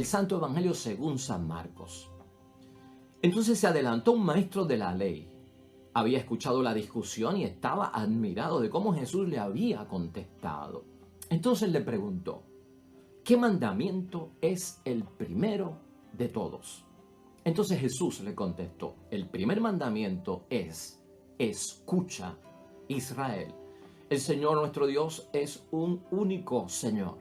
Santo Evangelio según San Marcos. Entonces se adelantó un maestro de la ley. Había escuchado la discusión y estaba admirado de cómo Jesús le había contestado. Entonces le preguntó: ¿qué mandamiento es el primero de todos? Entonces Jesús le contestó: el primer mandamiento es: escucha, Israel. El Señor nuestro Dios es un único Señor.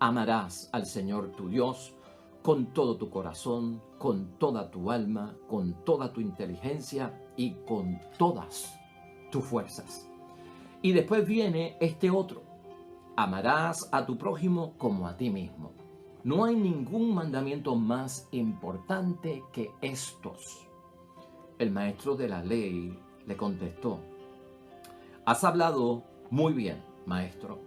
Amarás al Señor tu Dios con todo tu corazón, con toda tu alma, con toda tu inteligencia y con todas tus fuerzas. Y después viene este otro: amarás a tu prójimo como a ti mismo. No hay ningún mandamiento más importante que estos. El maestro de la ley le contestó: has hablado muy bien, maestro.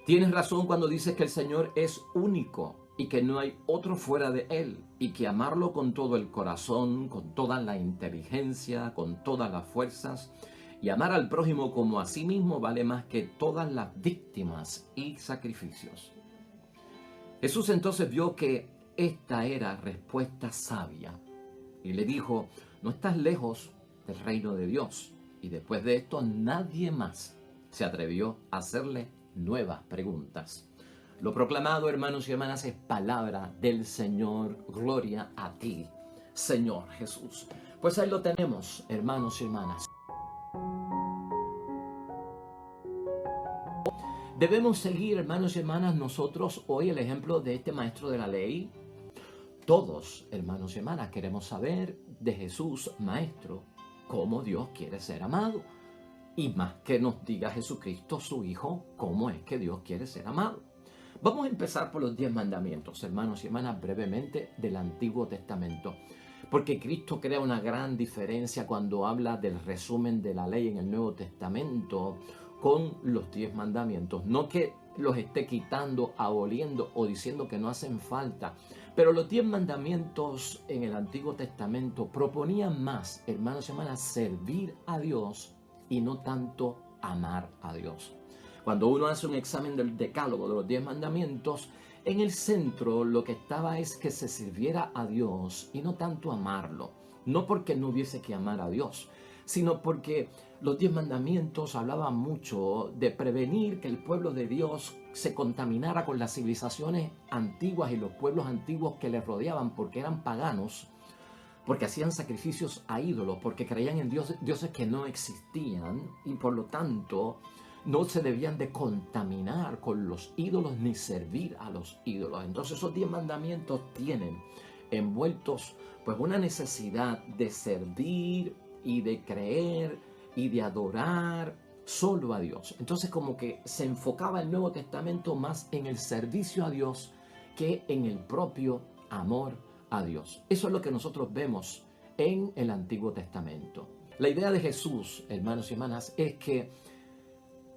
Tienes razón cuando dices que el Señor es único y que no hay otro fuera de Él, y que amarlo con todo el corazón, con toda la inteligencia, con todas las fuerzas, y amar al prójimo como a sí mismo vale más que todas las víctimas y sacrificios. Jesús entonces vio que esta era respuesta sabia y le dijo: no estás lejos del reino de Dios. Y después de esto nadie más se atrevió a hacerle nuevas preguntas. Lo proclamado, hermanos y hermanas, es palabra del Señor. Gloria a ti, Señor Jesús. Pues ahí lo tenemos, hermanos y hermanas. Debemos seguir, hermanos y hermanas, nosotros hoy el ejemplo de este maestro de la ley. Todos, hermanos y hermanas, queremos saber de Jesús, maestro, cómo Dios quiere ser amado. Y más que nos diga Jesucristo, su Hijo, cómo es que Dios quiere ser amado. Vamos a empezar por los 10 mandamientos, hermanos y hermanas, brevemente del Antiguo Testamento. Porque Cristo crea una gran diferencia cuando habla del resumen de la ley en el Nuevo Testamento con los 10 mandamientos. No que los esté quitando, aboliendo o diciendo que no hacen falta. Pero los 10 mandamientos en el Antiguo Testamento proponían más, hermanos y hermanas, servir a Dios y no tanto amar a Dios. Cuando uno hace un examen del decálogo de los 10 mandamientos, en el centro lo que estaba es que se sirviera a Dios y no tanto amarlo. No porque no hubiese que amar a Dios, sino porque los 10 mandamientos hablaban mucho de prevenir que el pueblo de Dios se contaminara con las civilizaciones antiguas y los pueblos antiguos que les rodeaban, porque eran paganos, porque hacían sacrificios a ídolos, porque creían en dioses que no existían y por lo tanto no se debían de contaminar con los ídolos ni servir a los ídolos. Entonces esos 10 mandamientos tienen envueltos pues una necesidad de servir y de creer y de adorar solo a Dios. Entonces como que se enfocaba el Nuevo Testamento más en el servicio a Dios que en el propio amor a Dios. Eso es lo que nosotros vemos en el Antiguo Testamento. La idea de Jesús, hermanos y hermanas, es que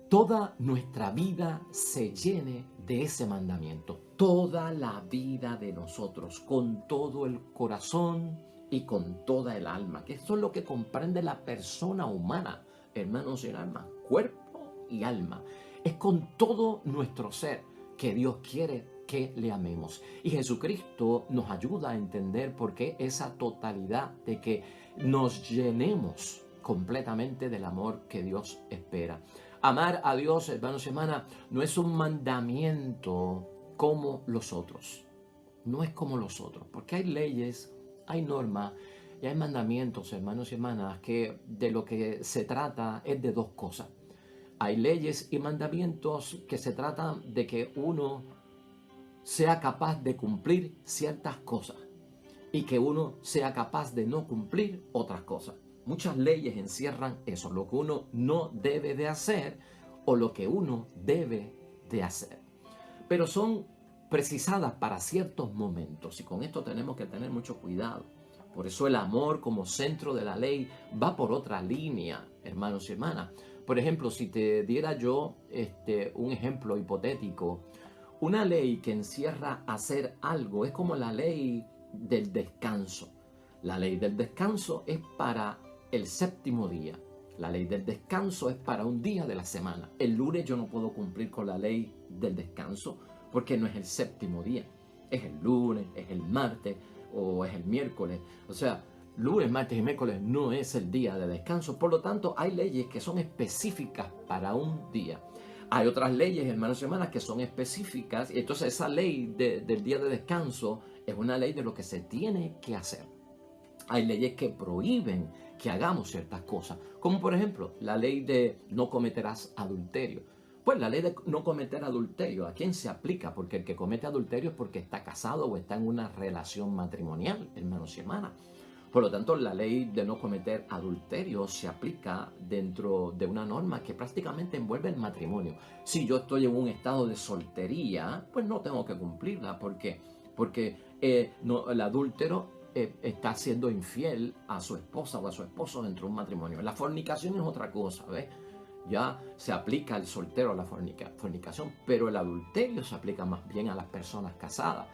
toda nuestra vida se llene de ese mandamiento. Toda la vida de nosotros, con todo el corazón y con toda el alma. Que eso es lo que comprende la persona humana, hermanos y hermanas, cuerpo y alma. Es con todo nuestro ser que Dios quiere que le amemos. Y Jesucristo nos ayuda a entender por qué esa totalidad de que nos llenemos completamente del amor que Dios espera. Amar a Dios, hermanos y hermanas, no es un mandamiento como los otros. No es como los otros, porque hay leyes, hay normas y hay mandamientos, hermanos y hermanas, que de lo que se trata es de dos cosas. Hay leyes y mandamientos que se tratan de que uno sea capaz de cumplir ciertas cosas y que uno sea capaz de no cumplir otras cosas. Muchas leyes encierran eso, lo que uno no debe de hacer o lo que uno debe de hacer. Pero son precisadas para ciertos momentos y con esto tenemos que tener mucho cuidado. Por eso el amor como centro de la ley va por otra línea, hermanos y hermanas. Por ejemplo, si te diera yo un ejemplo hipotético, una ley que encierra hacer algo es como la ley del descanso. La ley del descanso es para el séptimo día. La ley del descanso es para un día de la semana. El lunes yo no puedo cumplir con la ley del descanso porque no es el séptimo día. es el lunes, es el martes o es el miércoles. O sea, lunes, martes y miércoles no es el día de descanso. Por lo tanto, hay leyes que son específicas para un día. Hay otras leyes, hermanos y hermanas, que son específicas. Y entonces esa ley del día de descanso es una ley de lo que se tiene que hacer. Hay leyes que prohíben que hagamos ciertas cosas, como por ejemplo la ley de no cometerás adulterio. Pues la ley de no cometer adulterio, ¿a quién se aplica? Porque el que comete adulterio es porque está casado o está en una relación matrimonial, hermanos y hermanas. Por lo tanto, la ley de no cometer adulterio se aplica dentro de una norma que prácticamente envuelve el matrimonio. Si yo estoy en un estado de soltería, pues no tengo que cumplirla. ¿Por qué? Porque el adúltero está siendo infiel a su esposa o a su esposo dentro de un matrimonio. La fornicación es otra cosa, ¿ves? Ya se aplica al soltero a la fornicación, pero el adulterio se aplica más bien a las personas casadas.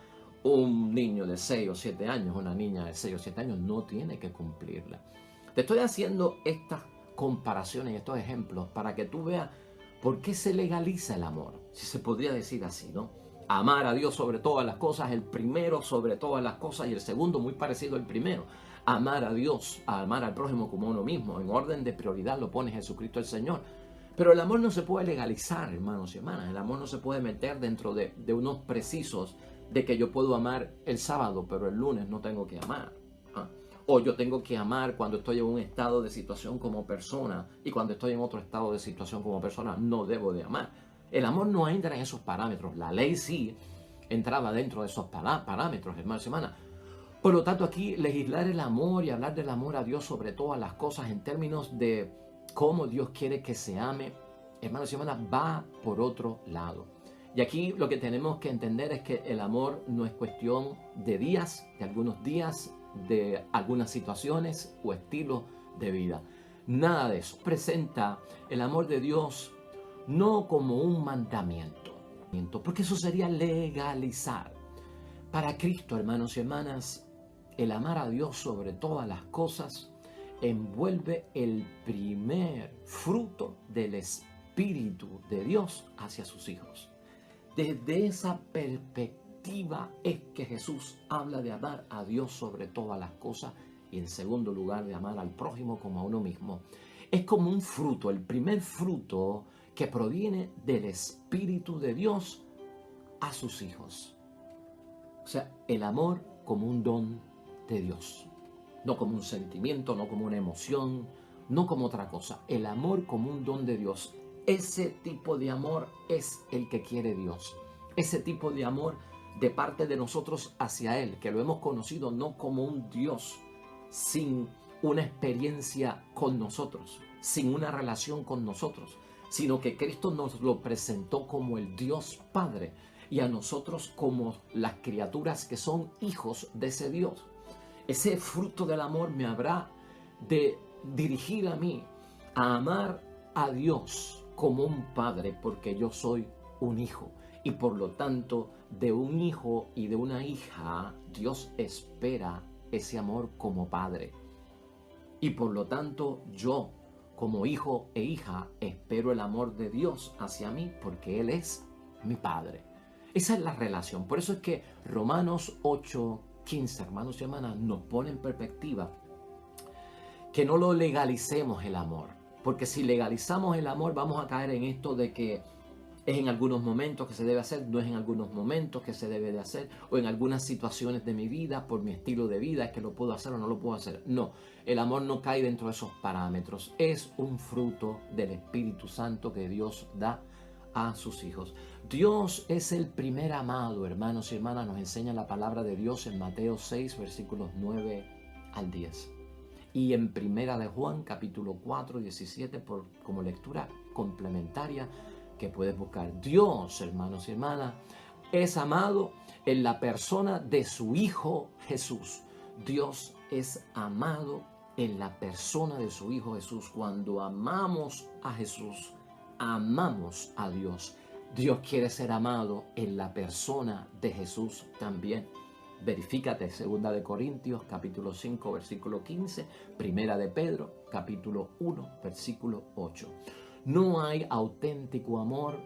Un niño de 6 o 7 años, una niña de 6 o 7 años no tiene que cumplirla. Te estoy haciendo estas comparaciones y estos ejemplos para que tú veas por qué se legaliza el amor, si se podría decir así, ¿no? Amar a Dios sobre todas las cosas, el primero sobre todas las cosas y el segundo muy parecido al primero. Amar a Dios, a amar al prójimo como uno mismo, en orden de prioridad lo pone Jesucristo el Señor. Pero el amor no se puede legalizar, hermanos y hermanas. El amor no se puede meter dentro de unos precisos de que yo puedo amar el sábado, pero el lunes no tengo que amar. O yo tengo que amar cuando estoy en un estado de situación como persona y cuando estoy en otro estado de situación como persona no debo de amar. El amor no entra en esos parámetros. La ley sí entraba dentro de esos parámetros, hermanos y hermanas. Por lo tanto, aquí legislar el amor y hablar del amor a Dios sobre todas las cosas en términos de cómo Dios quiere que se ame, hermanos y hermanas, va por otro lado. Y aquí lo que tenemos que entender es que el amor no es cuestión de días, de algunos días, de algunas situaciones o estilos de vida. Nada de eso. Presenta el amor de Dios no como un mandamiento, porque eso sería legalizar. Para Cristo, hermanos y hermanas, el amar a Dios sobre todas las cosas envuelve el primer fruto del Espíritu de Dios hacia sus hijos. Desde esa perspectiva es que Jesús habla de amar a Dios sobre todas las cosas y en segundo lugar de amar al prójimo como a uno mismo. Es como un fruto, el primer fruto que proviene del Espíritu de Dios a sus hijos. O sea, el amor como un don de Dios. No como un sentimiento, no como una emoción, no como otra cosa. El amor como un don de Dios. Ese tipo de amor es el que quiere Dios. Ese tipo de amor de parte de nosotros hacia Él, que lo hemos conocido no como un Dios sin una experiencia con nosotros, sin una relación con nosotros, sino que Cristo nos lo presentó como el Dios Padre y a nosotros como las criaturas que son hijos de ese Dios. Ese fruto del amor me habrá de dirigir a mí a amar a Dios como un padre, porque yo soy un hijo. Y por lo tanto, de un hijo y de una hija, Dios espera ese amor como padre. Y por lo tanto, yo, como hijo e hija, espero el amor de Dios hacia mí, porque Él es mi padre. Esa es la relación. Por eso es que Romanos 8:15, hermanos y hermanas, nos pone en perspectiva que no lo legalicemos el amor. Porque si legalizamos el amor, vamos a caer en esto de que es en algunos momentos que se debe hacer, no es en algunos momentos que se debe de hacer, o en algunas situaciones de mi vida, por mi estilo de vida, es que lo puedo hacer o no lo puedo hacer. No, el amor no cae dentro de esos parámetros. Es un fruto del Espíritu Santo que Dios da a sus hijos. Dios es el primer amado, hermanos y hermanas, nos enseña la palabra de Dios en Mateo 6, versículos 9 al 10. Y en Primera de Juan, capítulo 4, 17, como lectura complementaria que puedes buscar. Dios, hermanos y hermanas, es amado en la persona de su Hijo Jesús. Dios es amado en la persona de su Hijo Jesús. Cuando amamos a Jesús, amamos a Dios. Dios quiere ser amado en la persona de Jesús también. Verifícate, 2 de Corintios, capítulo 5, versículo 15, Primera de Pedro, capítulo 1, versículo 8. No hay auténtico amor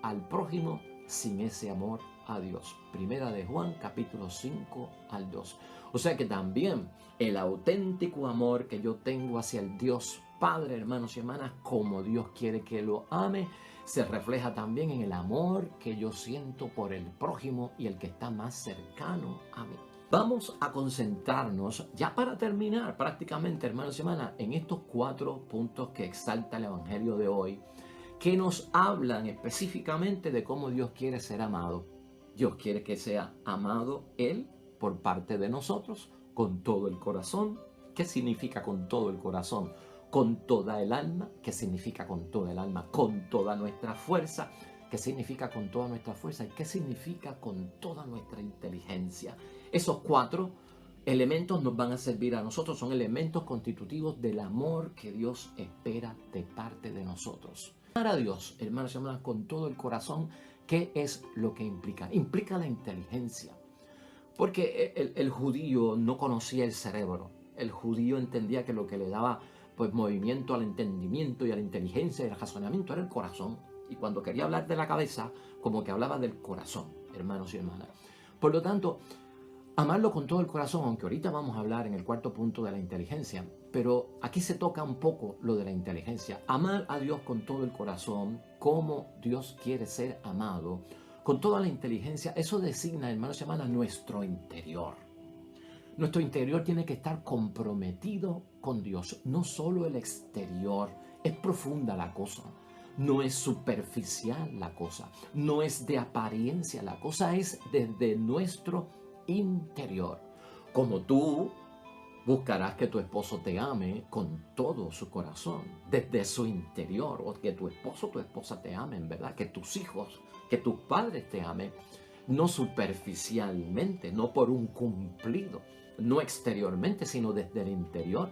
al prójimo sin ese amor a Dios. Primera de Juan, capítulo 5 al 2. O sea que también el auténtico amor que yo tengo hacia el Dios Padre, hermanos y hermanas, como Dios quiere que lo ame, se refleja también en el amor que yo siento por el prójimo y el que está más cercano a mí. Vamos a concentrarnos, ya para terminar prácticamente, hermanos y hermanas, en estos 4 puntos que exalta el Evangelio de hoy, que nos hablan específicamente de cómo Dios quiere ser amado. Dios quiere que sea amado Él por parte de nosotros con todo el corazón. ¿Qué significa con todo el corazón? Con toda el alma. ¿Qué significa con toda el alma? Con toda nuestra fuerza. ¿Qué significa con toda nuestra fuerza? ¿Y qué significa con toda nuestra inteligencia? Esos 4 elementos nos van a servir a nosotros. Son elementos constitutivos del amor que Dios espera de parte de nosotros. Amar a Dios, hermanos y hermanas, con todo el corazón, ¿qué es lo que implica? Implica la inteligencia. Porque el judío no conocía el cerebro. El judío entendía que lo que le daba pues movimiento al entendimiento y a la inteligencia y al razonamiento era el corazón. Y cuando quería hablar de la cabeza, como que hablaba del corazón, hermanos y hermanas. Por lo tanto, amarlo con todo el corazón, aunque ahorita vamos a hablar en el 4 punto de la inteligencia, pero aquí se toca un poco lo de la inteligencia. Amar a Dios con todo el corazón, como Dios quiere ser amado, con toda la inteligencia, eso designa, hermanos y hermanas, nuestro interior. Nuestro interior tiene que estar comprometido con Dios, no solo el exterior. Es profunda la cosa, no es superficial la cosa, no es de apariencia, la cosa es desde nuestro interior. Como tú buscarás que tu esposo te ame con todo su corazón, desde su interior, o que tu esposo o tu esposa te amen, ¿verdad? Que tus hijos, que tus padres te amen, no superficialmente, no por un cumplido, no exteriormente, sino desde el interior.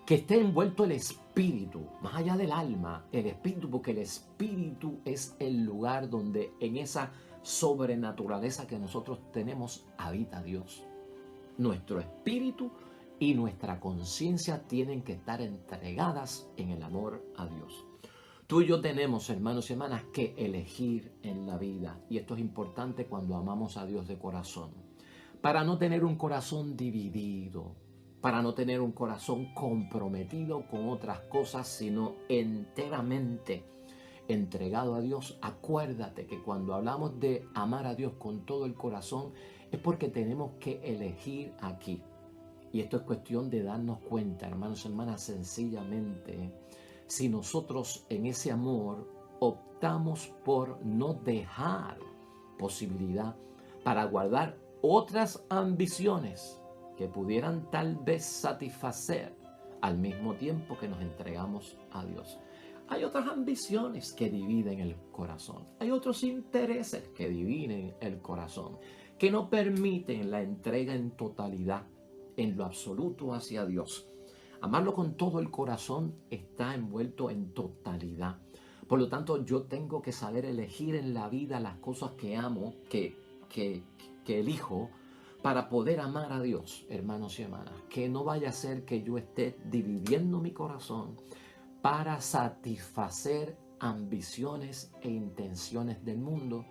Que esté envuelto el espíritu, más allá del alma, el espíritu, porque el espíritu es el lugar donde en esa sobrenaturaleza que nosotros tenemos habita Dios. Nuestro espíritu y nuestra conciencia tienen que estar entregadas en el amor a Dios. Tú y yo tenemos, hermanos y hermanas, que elegir en la vida. Y esto es importante cuando amamos a Dios de corazón. Para no tener un corazón dividido, para no tener un corazón comprometido con otras cosas, sino enteramente entregado a Dios. Acuérdate que cuando hablamos de amar a Dios con todo el corazón, es porque tenemos que elegir aquí. Y esto es cuestión de darnos cuenta, hermanos y hermanas, sencillamente, si nosotros en ese amor optamos por no dejar posibilidad para guardar otras ambiciones que pudieran tal vez satisfacer al mismo tiempo que nos entregamos a Dios. Hay otras ambiciones que dividen el corazón. Hay otros intereses que dividen el corazón, que no permiten la entrega en totalidad, en lo absoluto hacia Dios. Amarlo con todo el corazón está envuelto en totalidad. Por lo tanto, yo tengo que saber elegir en la vida las cosas que amo, que elijo, para poder amar a Dios, hermanos y hermanas. Que no vaya a ser que yo esté dividiendo mi corazón para satisfacer ambiciones e intenciones del mundo.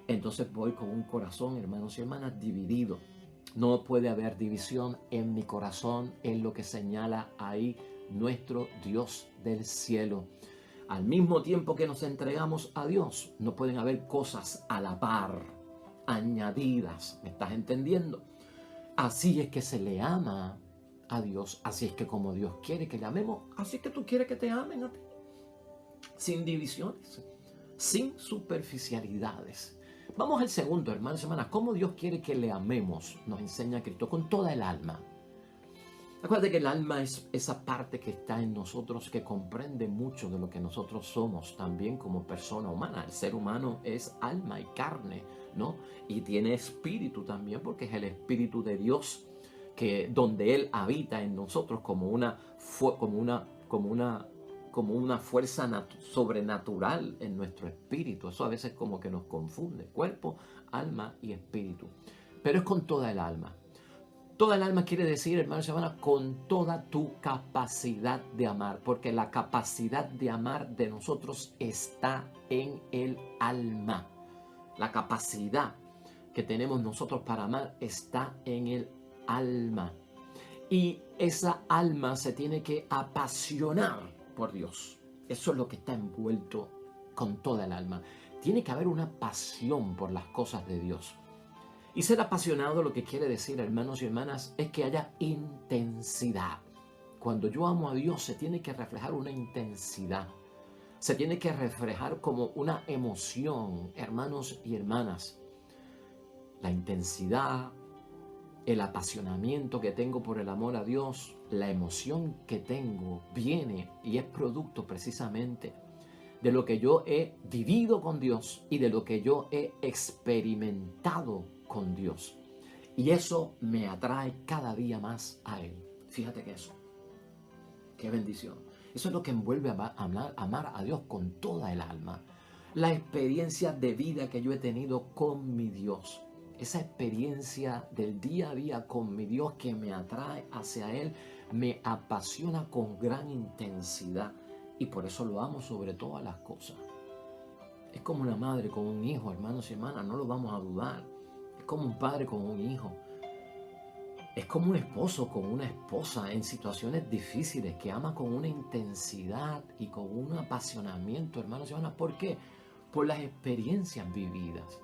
Entonces voy con un corazón, hermanos y hermanas, dividido. No puede haber división en mi corazón, en lo que señala ahí nuestro Dios del cielo. Al mismo tiempo que nos entregamos a Dios, no pueden haber cosas a la par, añadidas. ¿Me estás entendiendo? Así es que se le ama a Dios, así es que como Dios quiere que le amemos, así es que tú quieres que te amen a ti. Sin divisiones, sin superficialidades. Vamos al segundo, hermanos y hermanas. ¿Cómo Dios quiere que le amemos? Nos enseña Cristo con toda el alma. Acuérdate que el alma es esa parte que está en nosotros, que comprende mucho de lo que nosotros somos también como persona humana. El ser humano es alma y carne, ¿no? Y tiene espíritu también, porque es el espíritu de Dios, donde Él habita en nosotros como una fuerza sobrenatural en nuestro espíritu. Eso a veces como que nos confunde, cuerpo, alma y espíritu. Pero es con toda el alma. Toda el alma quiere decir, hermanos y hermanas, con toda tu capacidad de amar, porque la capacidad de amar de nosotros está en el alma. La capacidad que tenemos nosotros para amar está en el alma. Y esa alma se tiene que apasionar por Dios. Eso es lo que está envuelto con toda el alma. Tiene que haber una pasión por las cosas de Dios. Y ser apasionado, lo que quiere decir, hermanos y hermanas, es que haya intensidad. Cuando yo amo a Dios, se tiene que reflejar una intensidad. Se tiene que reflejar como una emoción, hermanos y hermanas. La intensidad, el apasionamiento que tengo por el amor a Dios, la emoción que tengo, viene y es producto precisamente de lo que yo he vivido con Dios y de lo que yo he experimentado con Dios. Y eso me atrae cada día más a Él. Fíjate que eso, qué bendición. Eso es lo que envuelve a amar a Dios con toda el alma. La experiencia de vida que yo he tenido con mi Dios. Esa experiencia del día a día con mi Dios que me atrae hacia Él, me apasiona con gran intensidad. Y por eso lo amo sobre todas las cosas. Es como una madre con un hijo, hermanos y hermanas, no lo vamos a dudar. Es como un padre con un hijo. Es como un esposo con una esposa en situaciones difíciles que ama con una intensidad y con un apasionamiento, hermanos y hermanas. ¿Por qué? Por las experiencias vividas,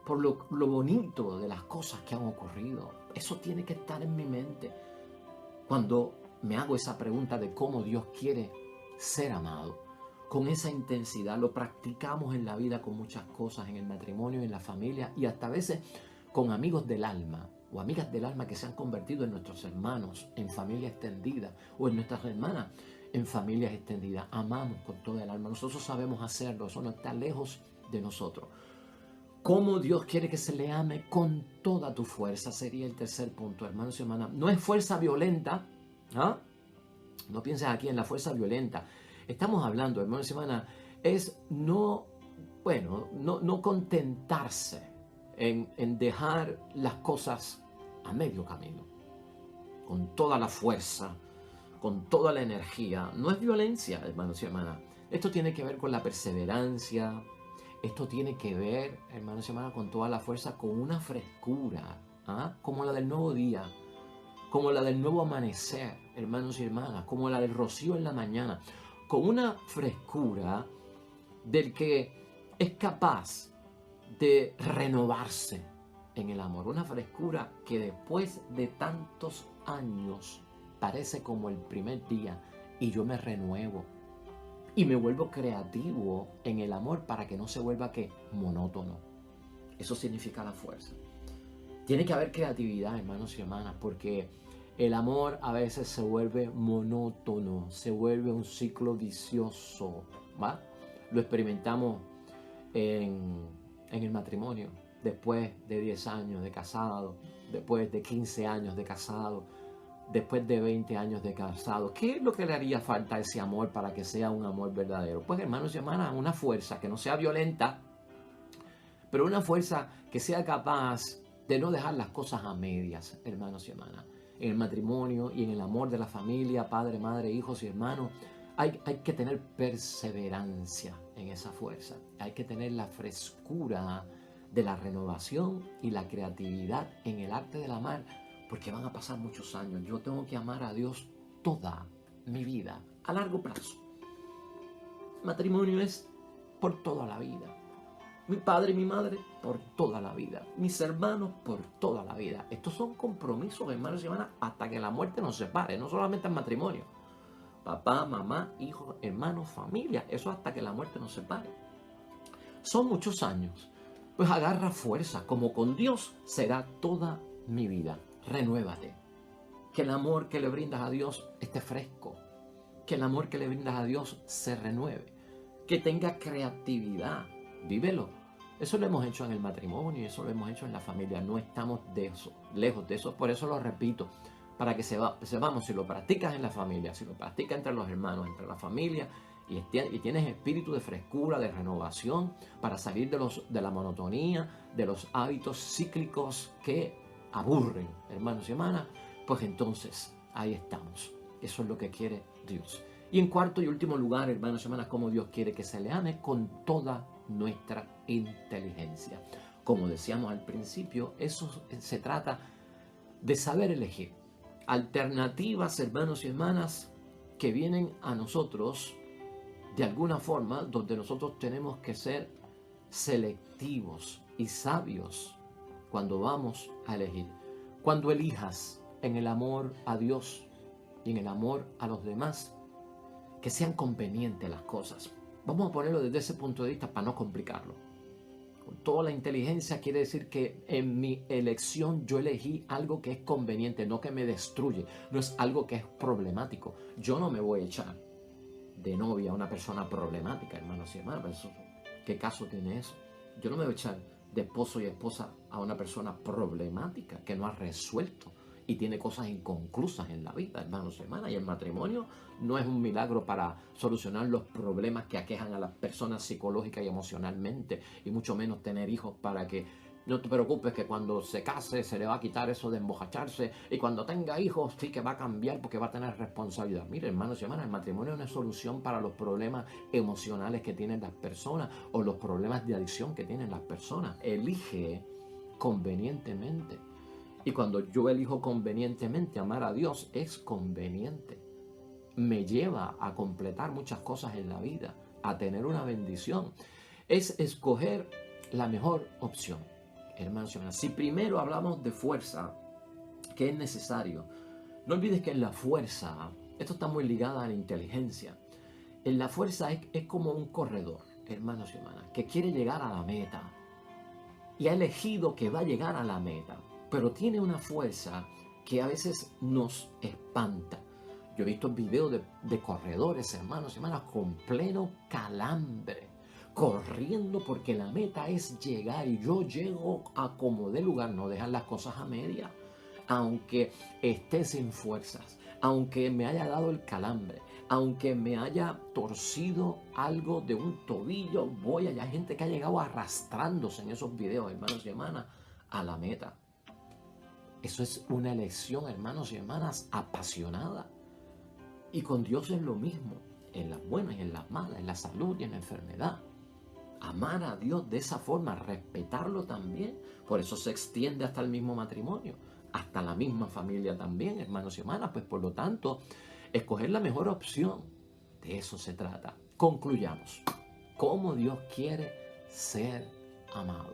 por lo bonito de las cosas que han ocurrido. Eso tiene que estar en mi mente cuando me hago esa pregunta de cómo Dios quiere ser amado. Con esa intensidad lo practicamos en la vida con muchas cosas, en el matrimonio, en la familia y hasta a veces con amigos del alma o amigas del alma que se han convertido en nuestros hermanos en familia extendida o en nuestras hermanas en familias extendidas. Amamos con toda el alma. Nosotros sabemos hacerlo. Eso no está lejos de nosotros. ¿Cómo Dios quiere que se le ame? Con toda tu fuerza. Sería el tercer punto, hermanos y hermanas. No es fuerza violenta. ¿Ah? No pienses aquí en la fuerza violenta. Estamos hablando, hermanos y hermanas, es no contentarse en dejar las cosas a medio camino. Con toda la fuerza, con toda la energía. No es violencia, hermanos y hermanas. Esto tiene que ver con la perseverancia. Esto tiene que ver, hermanos y hermanas, con toda la fuerza, con una frescura, como la del nuevo día, como la del nuevo amanecer, hermanos y hermanas, como la del rocío en la mañana, con una frescura del que es capaz de renovarse en el amor, una frescura que después de tantos años parece como el primer día y yo me renuevo y me vuelvo creativo en el amor para que no se vuelva monótono. Eso significa la fuerza. Tiene que haber creatividad, hermanos y hermanas, porque el amor a veces se vuelve monótono, se vuelve un ciclo vicioso, ¿va? Lo experimentamos en el matrimonio, después de 10 años de casado, después de 15 años de casado, después de 20 años de casado. ¿Qué es lo que le haría falta a ese amor para que sea un amor verdadero? Pues, hermanos y hermanas, una fuerza que no sea violenta, pero una fuerza que sea capaz de no dejar las cosas a medias, hermanos y hermanas. En el matrimonio y en el amor de la familia, padre, madre, hijos y hermanos, hay que tener perseverancia en esa fuerza. Hay que tener la frescura de la renovación y la creatividad en el arte del amar, porque van a pasar muchos años. Yo tengo que amar a Dios toda mi vida, a largo plazo. El matrimonio es por toda la vida. Mi padre y mi madre por toda la vida. Mis hermanos por toda la vida. Estos son compromisos, hermanos y hermanas, hasta que la muerte nos separe. No solamente el matrimonio. Papá, mamá, hijos, hermanos, familia. Eso hasta que la muerte nos separe. Son muchos años. Pues agarra fuerza. Como con Dios será toda mi vida. Renuévate. Que el amor que le brindas a Dios esté fresco. Que el amor que le brindas a Dios se renueve. Que tenga creatividad. Vívelo. Eso lo hemos hecho en el matrimonio y eso lo hemos hecho en la familia. No estamos de eso, lejos de eso. Por eso lo repito, para que sepamos si lo practicas en la familia, si lo practicas entre los hermanos, entre la familia y tienes espíritu de frescura, de renovación para salir de la monotonía, de los hábitos cíclicos que aburren, hermanos y hermanas, pues entonces ahí estamos. Eso es lo que quiere Dios. Y en cuarto y último lugar, hermanos y hermanas, como Dios quiere que se le ame con toda nuestra inteligencia. Como decíamos al principio, eso se trata de saber elegir. Alternativas, hermanos y hermanas, que vienen a nosotros de alguna forma, donde nosotros tenemos que ser selectivos y sabios cuando vamos a elegir. Cuando elijas en el amor a Dios y en el amor a los demás, que sean convenientes las cosas. Vamos a ponerlo desde ese punto de vista para no complicarlo. Con toda la inteligencia quiere decir que en mi elección yo elegí algo que es conveniente, no que me destruye, no es algo que es problemático. Yo no me voy a echar de novia a una persona problemática, hermanos y hermanas. ¿Qué caso tiene eso? Yo no me voy a echar de esposo y esposa a una persona problemática que no ha resuelto y tiene cosas inconclusas en la vida, hermanos y hermanas. Y el matrimonio no es un milagro para solucionar los problemas que aquejan a las personas psicológica y emocionalmente, y mucho menos tener hijos para que no te preocupes que cuando se case se le va a quitar eso de embojacharse, y cuando tenga hijos sí que va a cambiar porque va a tener responsabilidad. Mire, hermanos y hermanas, el matrimonio no es solución para los problemas emocionales que tienen las personas o los problemas de adicción que tienen las personas. Elige convenientemente. Y cuando yo elijo convenientemente amar a Dios, es conveniente. Me lleva a completar muchas cosas en la vida, a tener una bendición. Es escoger la mejor opción, hermanos y hermanas. Si primero hablamos de fuerza, que es necesario, no olvides que en la fuerza, esto está muy ligado a la inteligencia. En la fuerza es como un corredor, hermanos y hermanas, que quiere llegar a la meta y ha elegido que va a llegar a la meta, pero tiene una fuerza que a veces nos espanta. Yo he visto videos de corredores, hermanos y hermanas, con pleno calambre, corriendo porque la meta es llegar, y yo llego a como dé lugar, no dejar las cosas a media, aunque esté sin fuerzas, aunque me haya dado el calambre, aunque me haya torcido algo de un tobillo, voy allá. Hay gente que ha llegado arrastrándose en esos videos, hermanos y hermanas, a la meta. Eso es una elección, hermanos y hermanas, apasionada. Y con Dios es lo mismo, en las buenas y en las malas, en la salud y en la enfermedad. Amar a Dios de esa forma, respetarlo también. Por eso se extiende hasta el mismo matrimonio, hasta la misma familia también, hermanos y hermanas. Pues por lo tanto, escoger la mejor opción, de eso se trata. Concluyamos. ¿Cómo Dios quiere ser amado?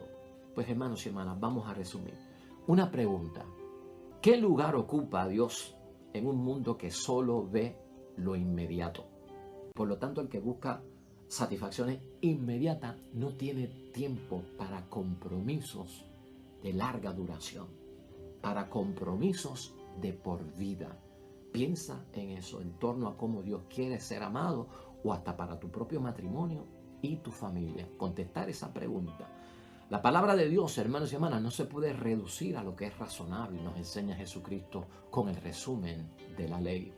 Pues hermanos y hermanas, vamos a resumir. Una pregunta. ¿Qué lugar ocupa Dios en un mundo que solo ve lo inmediato? Por lo tanto, el que busca satisfacciones inmediatas no tiene tiempo para compromisos de larga duración, para compromisos de por vida. Piensa en eso, en torno a cómo Dios quiere ser amado, o hasta para tu propio matrimonio y tu familia. Contestar esa pregunta. La palabra de Dios, hermanos y hermanas, no se puede reducir a lo que es razonable, nos enseña Jesucristo con el resumen de la ley.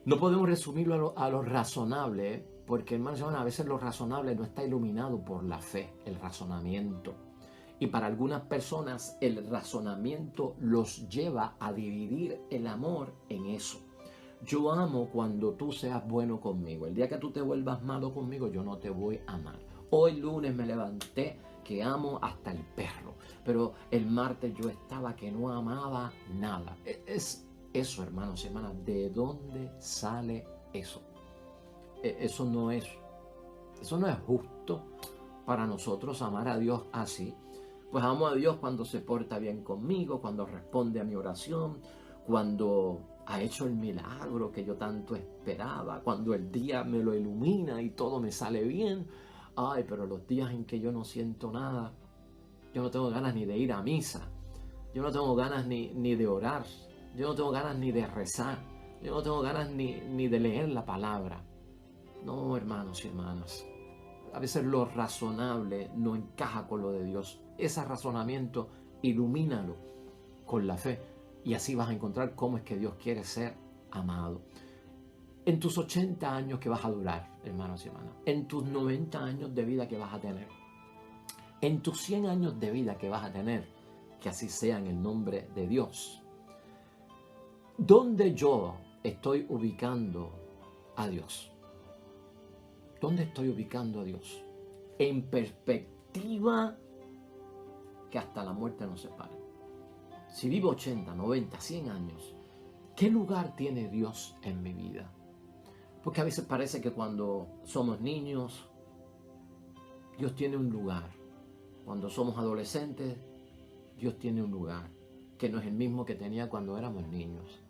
No podemos resumirlo a lo razonable, porque, hermanos y hermanas, a veces lo razonable no está iluminado por la fe, el razonamiento. Y para algunas personas el razonamiento los lleva a dividir el amor en eso. Yo amo cuando tú seas bueno conmigo. El día que tú te vuelvas malo conmigo, yo no te voy a amar. Hoy lunes me levanté que amo hasta el perro, pero el martes yo estaba que no amaba nada. Es eso, hermanos y hermanas. ¿De dónde sale eso? Eso no es justo para nosotros amar a Dios así. Pues amo a Dios cuando se porta bien conmigo, cuando responde a mi oración, cuando ha hecho el milagro que yo tanto esperaba, cuando el día me lo ilumina y todo me sale bien. Ay, pero los días en que yo no siento nada, yo no tengo ganas ni de ir a misa, yo no tengo ganas ni de orar, yo no tengo ganas ni de rezar, yo no tengo ganas ni de leer la palabra. No, hermanos y hermanas, a veces lo razonable no encaja con lo de Dios. Ese razonamiento, ilumínalo con la fe, y así vas a encontrar cómo es que Dios quiere ser amado. En tus 80 años que vas a durar, hermanos y hermanas, en tus 90 años de vida que vas a tener, en tus 100 años de vida que vas a tener, que así sea en el nombre de Dios. ¿Dónde yo estoy ubicando a Dios? ¿Dónde estoy ubicando a Dios? en perspectiva que hasta la muerte nos separe. Si vivo 80, 90, 100 años, ¿qué lugar tiene Dios en mi vida? Porque a veces parece que cuando somos niños, Dios tiene un lugar. Cuando somos adolescentes, Dios tiene un lugar que no es el mismo que tenía cuando éramos niños.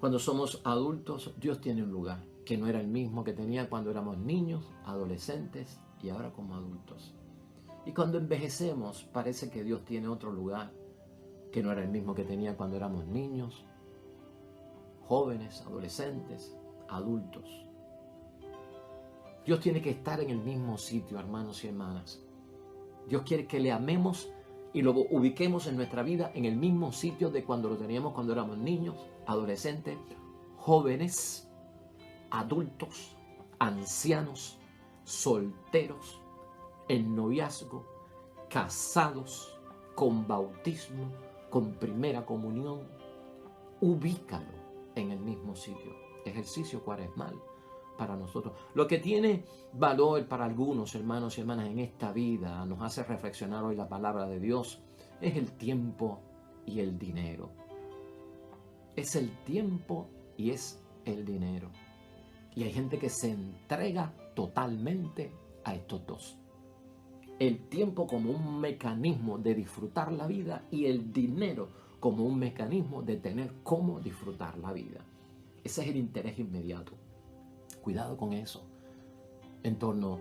Cuando somos adultos, Dios tiene un lugar que no era el mismo que tenía cuando éramos niños, adolescentes y ahora como adultos. Y cuando envejecemos, parece que Dios tiene otro lugar que no era el mismo que tenía cuando éramos niños, jóvenes, adolescentes, adultos. Dios tiene que estar en el mismo sitio, hermanos y hermanas. Dios quiere que le amemos y lo ubiquemos en nuestra vida en el mismo sitio de cuando lo teníamos cuando éramos niños, adolescentes, jóvenes, adultos, ancianos, solteros, en noviazgo, casados, con bautismo, con primera comunión. Ubícalo en el mismo sitio. Ejercicio cuaresmal para nosotros. Lo que tiene valor para algunos hermanos y hermanas en esta vida, nos hace reflexionar hoy la palabra de Dios, es el tiempo y el dinero. Es el tiempo y es el dinero. Y hay gente que se entrega totalmente a estos dos. El tiempo como un mecanismo de disfrutar la vida y el dinero como un mecanismo de tener cómo disfrutar la vida. Ese es el interés inmediato. Cuidado con eso en torno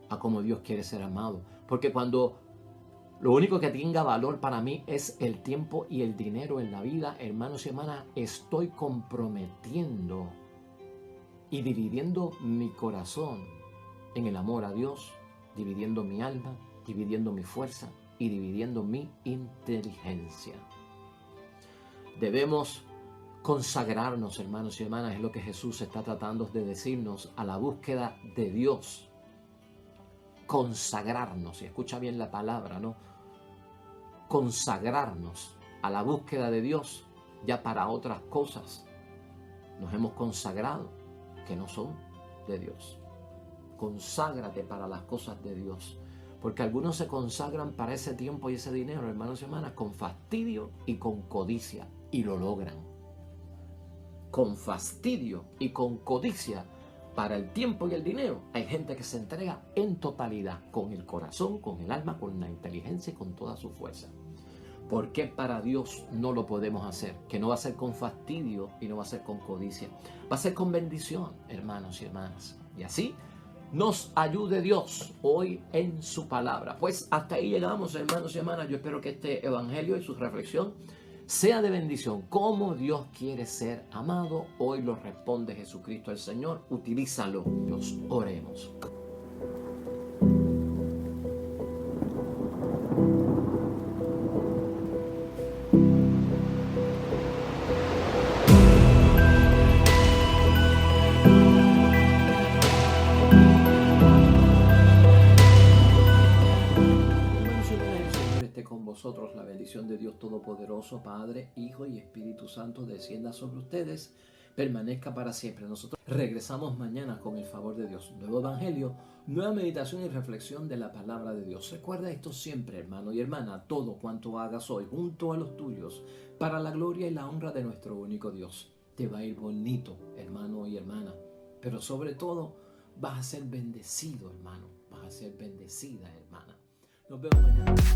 a cómo Dios quiere ser amado. Porque cuando lo único que tenga valor para mí es el tiempo y el dinero en la vida, hermanos y hermanas, estoy comprometiendo y dividiendo mi corazón en el amor a Dios, dividiendo mi alma, dividiendo mi fuerza y dividiendo mi inteligencia. Debemos consagrarnos, hermanos y hermanas, es lo que Jesús está tratando de decirnos, a la búsqueda de Dios. Consagrarnos, y escucha bien la palabra, ¿no? Consagrarnos a la búsqueda de Dios ya para otras cosas. Nos hemos consagrado que no son de Dios. Conságrate para las cosas de Dios. Porque algunos se consagran para ese tiempo y ese dinero, hermanos y hermanas, con fastidio y con codicia. Y lo logran. Con fastidio y con codicia para el tiempo y el dinero. Hay gente que se entrega en totalidad, con el corazón, con el alma, con la inteligencia y con toda su fuerza. ¿Por qué para Dios no lo podemos hacer? Que no va a ser con fastidio y no va a ser con codicia. Va a ser con bendición, hermanos y hermanas. Y así nos ayude Dios hoy en su palabra. Pues hasta ahí llegamos, hermanos y hermanas. Yo espero que este evangelio y su reflexión sea de bendición. ¿Cómo Dios quiere ser amado? Hoy lo responde Jesucristo el Señor. Utilízalo. Dios, oremos. Con vosotros la bendición de Dios Todopoderoso, Padre, Hijo y Espíritu Santo descienda sobre ustedes, permanezca para siempre. Nosotros regresamos mañana con el favor de Dios. Nuevo evangelio, nueva meditación y reflexión de la palabra de Dios. Recuerda esto siempre, hermano y hermana, todo cuanto hagas hoy junto a los tuyos, para la gloria y la honra de nuestro único Dios. Te va a ir bonito, hermano y hermana, pero sobre todo vas a ser bendecido, hermano, vas a ser bendecida, hermana. Nos vemos mañana.